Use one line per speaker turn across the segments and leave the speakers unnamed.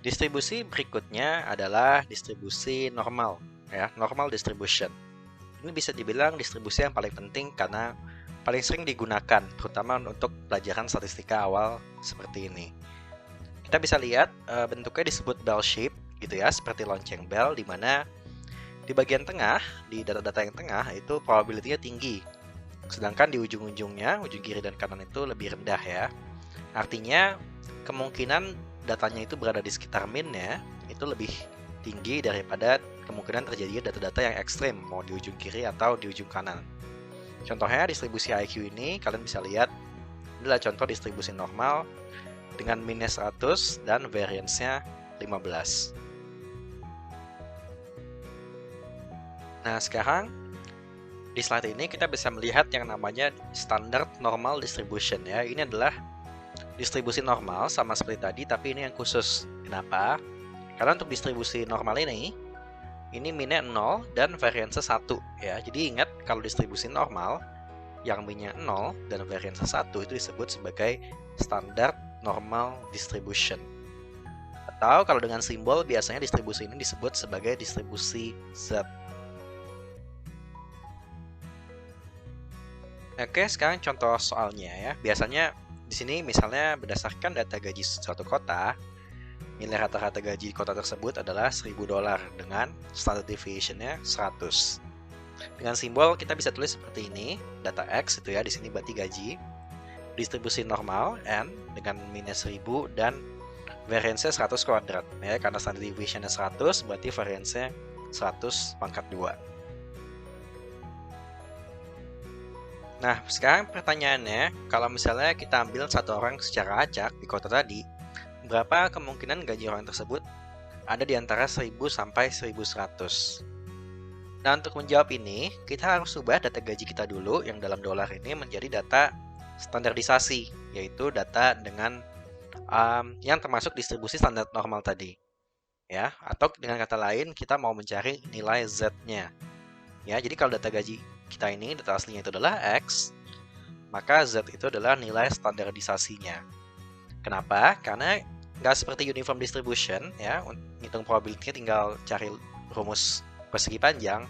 Distribusi berikutnya adalah distribusi normal, ya, normal distribution. Ini bisa dibilang distribusi yang paling penting karena paling sering digunakan, terutama untuk pelajaran statistika awal seperti ini. Kita bisa lihat bentuknya disebut bell shape, gitu ya, seperti lonceng bell, di mana di bagian tengah, di data-data yang tengah itu probability-nya tinggi. Sedangkan di ujung-ujungnya, ujung kiri dan kanan itu lebih rendah ya. Artinya kemungkinan datanya itu berada di sekitar min-nya itu lebih tinggi daripada kemungkinan terjadi data-data yang ekstrim, mau di ujung kiri atau di ujung kanan. Contohnya distribusi IQ ini, kalian bisa lihat, ini adalah contoh distribusi normal dengan minus 100 dan variance-nya 15. Nah, sekarang di slide ini kita bisa melihat yang namanya standard normal distribution ya. Ini adalah distribusi normal sama seperti tadi, tapi ini yang khusus. Kenapa? Karena untuk distribusi normal ini minnya 0 dan variance 1 ya. Jadi ingat kalau distribusi normal yang minnya 0 dan variance 1 itu disebut sebagai standard normal distribution. Atau kalau dengan simbol biasanya distribusi ini disebut sebagai distribusi Z. Oke, sekarang contoh soalnya ya. Biasanya di sini misalnya berdasarkan data gaji suatu kota, nilai rata-rata gaji kota tersebut adalah $1.000 dengan standard deviation-nya 100. Dengan simbol kita bisa tulis seperti ini, data X itu ya, di sini berarti gaji, distribusi normal N dengan minus 1000 dan variance-nya 100 kuadrat ya, karena standard deviation-nya 100 berarti variance-nya 100 pangkat 2. Nah, sekarang pertanyaannya, kalau misalnya kita ambil satu orang secara acak di kota tadi, berapa kemungkinan gaji orang tersebut ada di antara 1000 sampai 1100? Nah, untuk menjawab ini, kita harus ubah data gaji kita dulu yang dalam dolar ini menjadi data standarisasi, yaitu data dengan yang termasuk distribusi standar normal tadi. Ya, atau dengan kata lain, kita mau mencari nilai Z-nya. Ya, jadi kalau data gaji kita ini, data aslinya itu adalah X, maka Z itu adalah nilai standarisasinya. Kenapa? Karena nggak seperti uniform distribution, ya, ngitung probability tinggal cari rumus persegi panjang.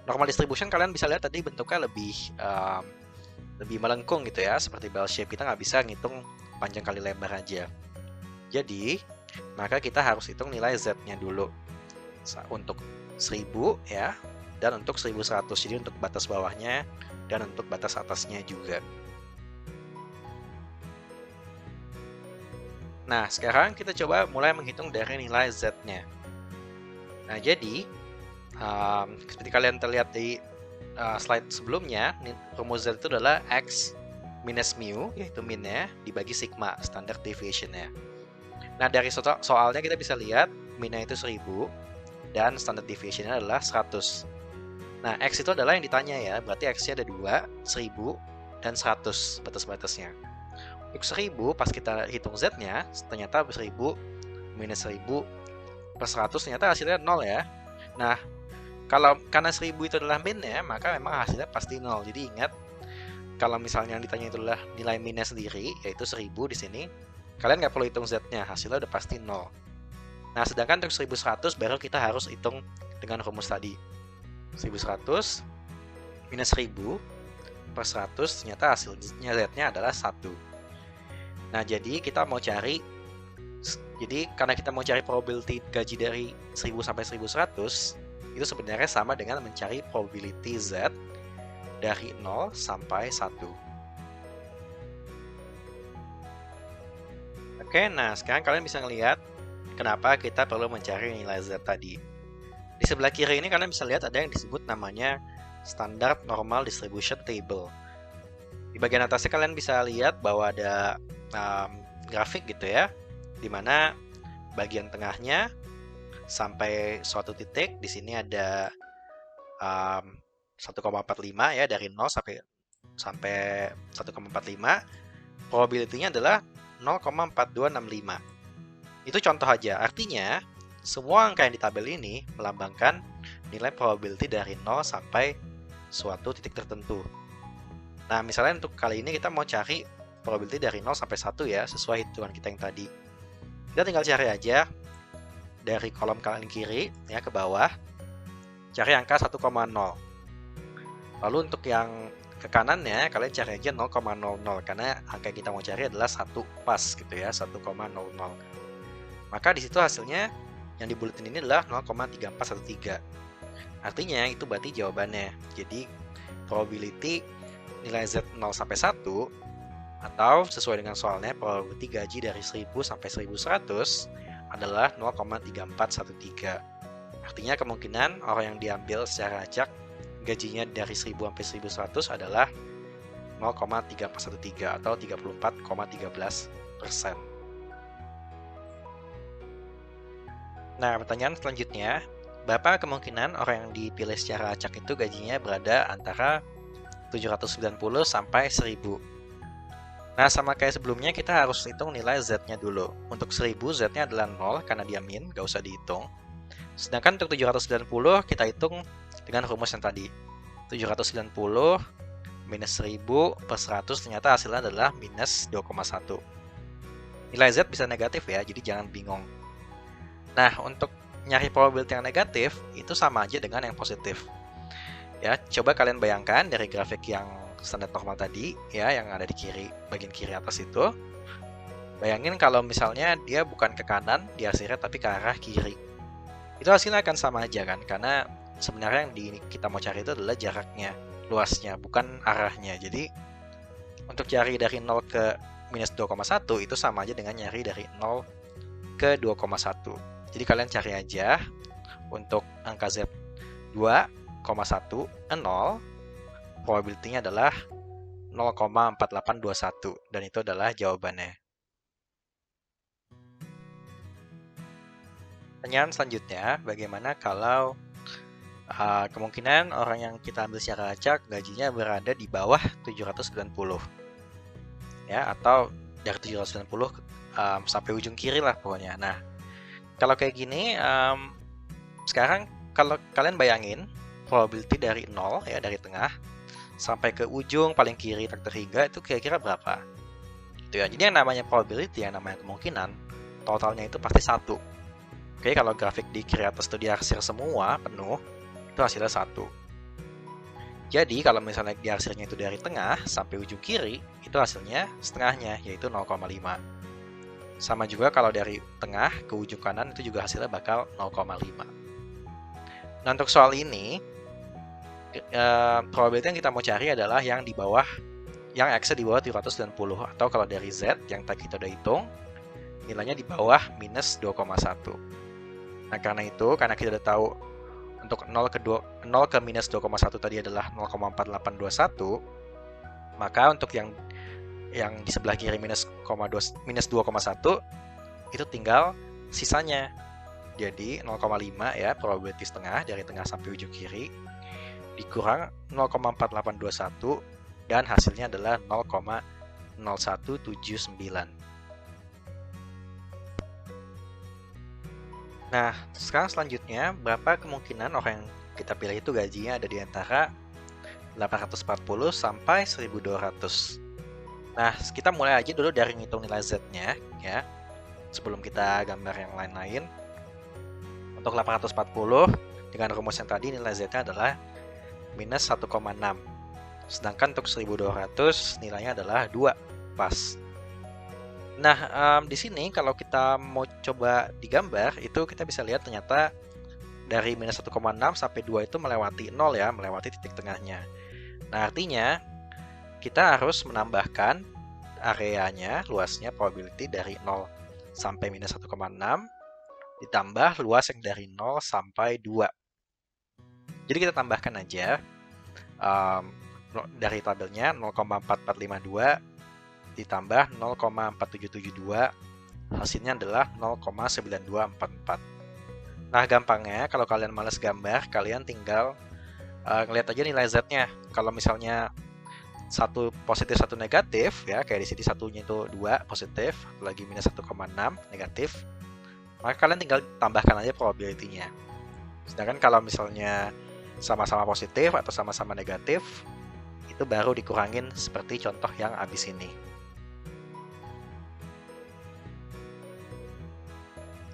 Normal distribution kalian bisa lihat tadi bentuknya lebih melengkung gitu ya, seperti bell shape. Kita nggak bisa ngitung panjang kali lebar aja. Jadi, maka kita harus hitung nilai Z-nya dulu. Untuk 1000 ya, dan untuk 1100. Jadi untuk batas bawahnya dan untuk batas atasnya juga. Nah, sekarang kita coba mulai menghitung dari nilai Z-nya. Nah, jadi seperti kalian terlihat di slide sebelumnya, rumus Z itu adalah X minus mu, yaitu min-nya, dibagi sigma, standard deviation-nya. Nah, dari soalnya kita bisa lihat min-nya itu 1000 dan standard deviation-nya adalah 100. Nah, X itu adalah yang ditanya ya, berarti X-nya ada 2, 1000, dan 100 batas-batasnya. Untuk 1000, pas kita hitung Z-nya, ternyata 1000 minus 1000 per 100, ternyata hasilnya 0 ya. Nah, karena 1000 itu adalah min-nya, maka memang hasilnya pasti 0. Jadi ingat, kalau misalnya yang ditanya itu adalah nilai min-nya sendiri, yaitu 1000 di sini, kalian nggak perlu hitung Z-nya, hasilnya udah pasti 0. Nah, sedangkan untuk 1100 baru kita harus hitung dengan rumus tadi. 1100 minus 1000 per 100, ternyata hasilnya Z-nya adalah 1. Nah, jadi kita mau cari, karena kita mau cari probability gaji dari 1000 sampai 1100, itu sebenarnya sama dengan mencari probability Z dari 0 sampai 1. Oke, nah sekarang kalian bisa ngelihat kenapa kita perlu mencari nilai Z tadi. Di sebelah kiri ini kalian bisa lihat ada yang disebut namanya Standard Normal Distribution Table. Di bagian atasnya kalian bisa lihat bahwa ada grafik gitu ya, dimana bagian tengahnya sampai suatu titik, di sini ada 1,45 ya, dari 0 sampai 1,45. Probability-nya adalah 0,4265. Itu contoh aja, artinya semua angka yang di tabel ini melambangkan nilai probability dari 0 sampai suatu titik tertentu. Nah, misalnya untuk kali ini kita mau cari probability dari 0 sampai 1 ya, sesuai hitungan kita yang tadi. Kita tinggal cari aja dari kolom kanan kiri ya ke bawah, cari angka 1,0. Lalu untuk yang ke kanannya kalian cari aja 0,00 karena angka yang kita mau cari adalah 1 pas gitu ya, 1,00. Maka di situ hasilnya yang dibuletin ini adalah 0,3413. Artinya itu berarti jawabannya. Jadi probability nilai Z 0 sampai 1 atau sesuai dengan soalnya probability gaji dari 1000 sampai 1100 adalah 0,3413. Artinya kemungkinan orang yang diambil secara acak gajinya dari 1000 sampai 1100 adalah 0,3413 atau 34,13%. Nah, pertanyaan selanjutnya, berapa kemungkinan orang yang dipilih secara acak itu gajinya berada antara 790 sampai 1000? Nah, sama kayak sebelumnya kita harus hitung nilai Z-nya dulu. Untuk 1000 Z-nya adalah 0 karena dia min, gak usah dihitung. Sedangkan untuk 790 kita hitung dengan rumus yang tadi. 790 minus 1000 per 100 ternyata hasilnya adalah minus 2,1. Nilai Z bisa negatif ya, jadi jangan bingung. Nah, untuk nyari probability yang negatif itu sama aja dengan yang positif. Ya, coba kalian bayangkan dari grafik yang standar normal tadi ya, yang ada di bagian kiri atas itu. Bayangin kalau misalnya dia bukan ke kanan di hasilnya tapi ke arah kiri. Itu hasilnya akan sama aja kan, karena sebenarnya yang kita mau cari itu adalah jaraknya, luasnya, bukan arahnya. Jadi untuk cari dari 0 ke minus 2,1 itu sama aja dengan nyari dari 0 ke 2,1. Jadi kalian cari aja untuk angka Z 2,10, probability-nya adalah 0,4821 dan itu adalah jawabannya. Pertanyaan selanjutnya, bagaimana kalau kemungkinan orang yang kita ambil secara acak gajinya berada di bawah 790 ya, atau dari 790 sampai ujung kiri lah pokoknya. Nah, kalau kayak gini, sekarang kalau kalian bayangin probability dari 0 ya, dari tengah sampai ke ujung paling kiri terhingga itu kira-kira berapa? Itu ya. Jadi yang namanya probability, yang namanya kemungkinan, totalnya itu pasti 1. Oke, kalau grafik di kiri atas itu diarsir semua penuh, itu hasilnya 1. Jadi kalau misalnya diarsirnya itu dari tengah sampai ujung kiri, itu hasilnya setengahnya, yaitu 0,5. Sama juga kalau dari tengah ke ujung kanan itu juga hasilnya bakal 0,5. Nah, untuk soal ini probability yang kita mau cari adalah yang di bawah, yang X di bawah 790, atau kalau dari Z yang tadi kita udah hitung nilainya di bawah minus 2,1. Nah, karena kita udah tahu untuk 0 ke minus 2,1 tadi adalah 0,4821, maka untuk yang di sebelah kiri minus 2,1 itu tinggal sisanya. Jadi 0,5 ya, probability setengah dari tengah sampai ujung kiri dikurang 0,4821 dan hasilnya adalah 0,0179. Nah, sekarang selanjutnya, berapa kemungkinan orang yang kita pilih itu gajinya ada di antara 840 sampai 1200. Nah, kita mulai aja dulu dari ngitung nilai Z-nya ya, sebelum kita gambar yang lain-lain. Untuk 840 dengan rumus yang tadi nilai Z-nya adalah minus 1,6. Sedangkan untuk 1200 nilainya adalah 2 pas. Nah, di sini kalau kita mau coba digambar, itu kita bisa lihat ternyata dari minus 1,6 sampai 2 itu melewati 0 ya, melewati titik tengahnya. Nah, artinya kita harus menambahkan areanya, luasnya, probability dari 0 sampai minus 1,6 ditambah luas yang dari 0 sampai 2. Jadi kita tambahkan aja dari tabelnya 0,4452 ditambah 0,4772, hasilnya adalah 0,9244. Nah, gampangnya kalau kalian males gambar, kalian tinggal ngeliat aja nilai Z-nya. Kalau misalnya satu positif satu negatif ya, kayak di sini satunya itu 2 positif, lagi minus 1,6 negatif, maka kalian tinggal tambahkan aja probability-nya. Sedangkan kalau misalnya sama-sama positif atau sama-sama negatif, itu baru dikurangin seperti contoh yang abis ini.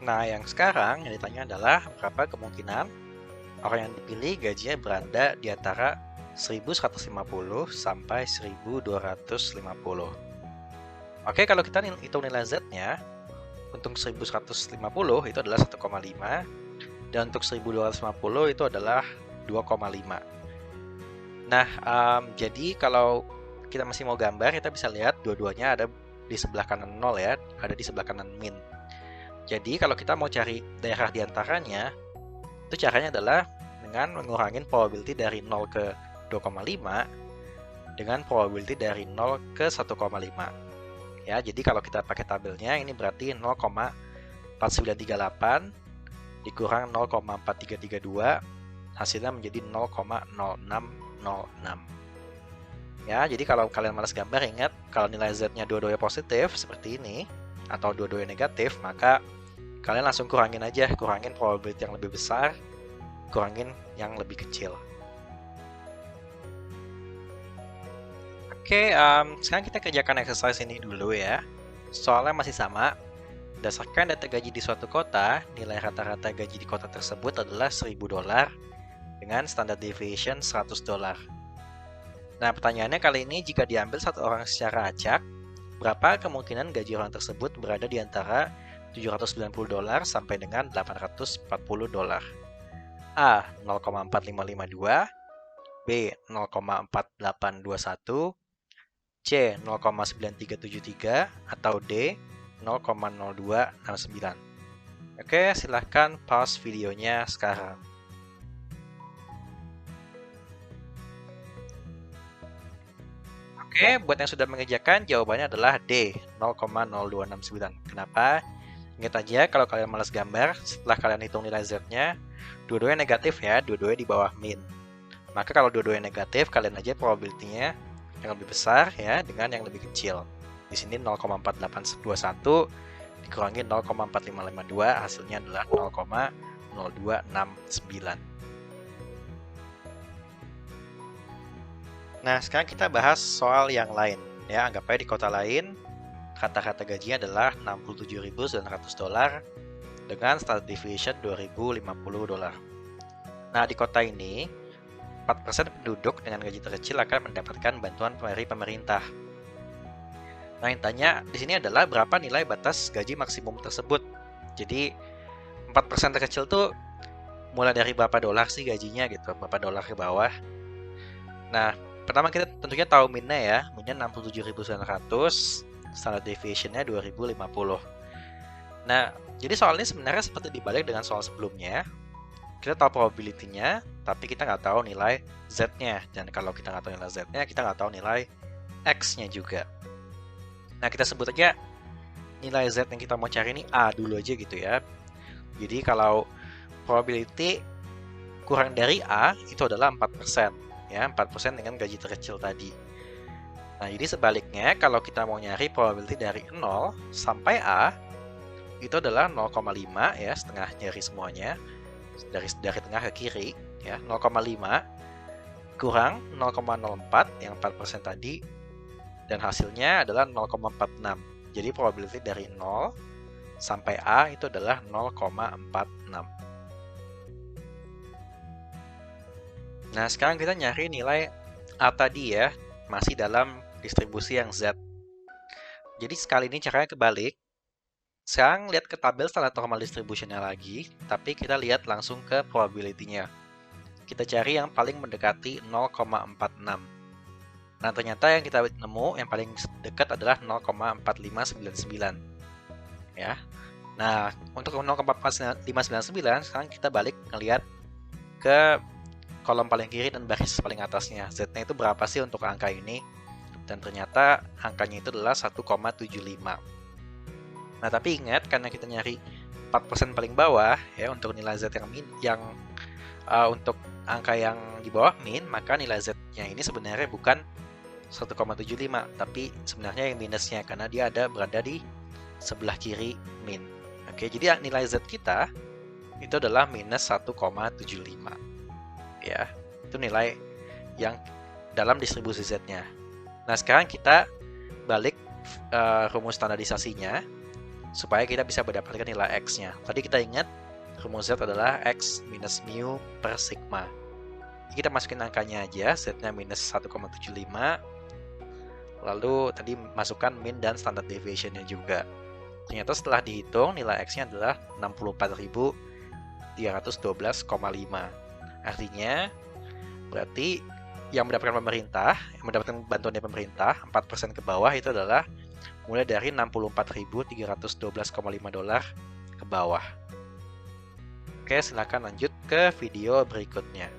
Nah, yang sekarang yang ditanya adalah berapa kemungkinan orang yang dipilih gajinya berada di antara 1150 sampai 1250. Oke, kalau kita hitung nilai Z-nya, untuk 1150 itu adalah 1,5, dan untuk 1250 itu adalah 2,5. Nah, jadi kalau kita masih mau gambar, kita bisa lihat dua-duanya ada di sebelah kanan 0 ya, ada di sebelah kanan min. Jadi kalau kita mau cari daerah diantaranya, itu caranya adalah dengan mengurangin probability dari 0 ke 2,5 dengan probability dari 0 ke 1,5. Ya, jadi kalau kita pakai tabelnya, ini berarti 0,4938 dikurang 0,4332, hasilnya menjadi 0,0606. Ya, jadi kalau kalian malas gambar, ingat kalau nilai Z-nya dua-duanya positif seperti ini atau dua-duanya negatif, maka kalian langsung kurangin aja, kurangin probability yang lebih besar, kurangin yang lebih kecil. Oke, sekarang kita kerjakan exercise ini dulu ya. Soalnya masih sama. Berdasarkan data gaji di suatu kota, nilai rata-rata gaji di kota tersebut adalah $1.000 dengan standard deviation $100. Nah, pertanyaannya kali ini, jika diambil satu orang secara acak, berapa kemungkinan gaji orang tersebut berada di antara $790 sampai dengan $840? A. 0,4552, B. 0,4821, C. 0,9373, atau D. 0,0269. Oke, silahkan pause videonya sekarang. Oke, buat yang sudah mengerjakan, jawabannya adalah D, 0,0269. Kenapa? Ingat aja, kalau kalian malas gambar, setelah kalian hitung nilai Z-nya, dua-duanya negatif ya, dua-duanya di bawah min. Maka kalau dua-duanya negatif, kalian aja probability-nya yang lebih besar ya, dengan yang lebih kecil. Di sini 0,4821 dikurangi 0,4552, hasilnya adalah 0,0269. Nah, sekarang kita bahas soal yang lain. Ya, anggap aja di kota lain, kata-kata gajinya adalah $67.900 dengan standard deviation $2.050. Nah, di kota ini, 4% penduduk dengan gaji terkecil akan mendapatkan bantuan dari pemerintah. Nah, yang tanya di sini adalah berapa nilai batas gaji maksimum tersebut. Jadi, 4% terkecil tuh mulai dari berapa dolar sih gajinya gitu, berapa dolar ke bawah. Nah, pertama kita tentunya tahu minnya ya, minnya 67.900, standard deviation-nya 2050. Nah, jadi soal ini sebenarnya seperti dibalik dengan soal sebelumnya. Kita tahu probability-nya, tapi kita nggak tahu nilai Z-nya. Dan kalau kita nggak tahu nilai Z-nya, kita nggak tahu nilai X-nya juga. Nah, kita sebut aja nilai Z yang kita mau cari ini A dulu aja gitu ya. Jadi kalau probability kurang dari A itu adalah 4%. Ya, 4% dengan gaji terkecil tadi. Nah, jadi sebaliknya kalau kita mau nyari probability dari 0 sampai A itu adalah 0,5 ya, setengah nyari semuanya. Dari tengah ke kiri ya, 0,5 kurang 0,04 yang 4% tadi, dan hasilnya adalah 0,46. Jadi probability dari 0 sampai A itu adalah 0,46. Nah, sekarang kita nyari nilai A tadi ya, masih dalam distribusi yang Z. Jadi sekali ini caranya kebalik. Sekarang lihat ke tabel standard normal distribution-nya lagi, tapi kita lihat langsung ke probability-nya. Kita cari yang paling mendekati 0,46. Nah, ternyata yang kita nemu yang paling dekat adalah 0,4599. Ya. Nah, untuk 0,4599 sekarang kita balik ngelihat ke kolom paling kiri dan baris paling atasnya. Z-nya itu berapa sih untuk angka ini? Dan ternyata angkanya itu adalah 1,75. Nah, tapi ingat, karena kita nyari 4% paling bawah ya untuk nilai Z yang untuk angka yang di bawah min, maka nilai Z-nya ini sebenarnya bukan 1,75, tapi sebenarnya yang minusnya karena dia berada di sebelah kiri min. Oke, jadi nilai Z kita itu adalah minus 1,75. Ya, itu nilai yang dalam distribusi Z-nya. Nah, sekarang kita balik rumus standarisasinya. supaya kita bisa mendapatkan nilai X-nya. Tadi kita ingat rumus Z adalah X minus mu per sigma. Kita masukin angkanya aja, Z-nya minus 1,75. Lalu tadi masukkan mean dan standard deviation-nya juga. Ternyata setelah dihitung, nilai X-nya adalah 64.312,5. Artinya, berarti yang mendapatkan bantuan dari pemerintah, 4% ke bawah itu adalah mulai dari $64.312,5 ke bawah. Oke, silakan lanjut ke video berikutnya.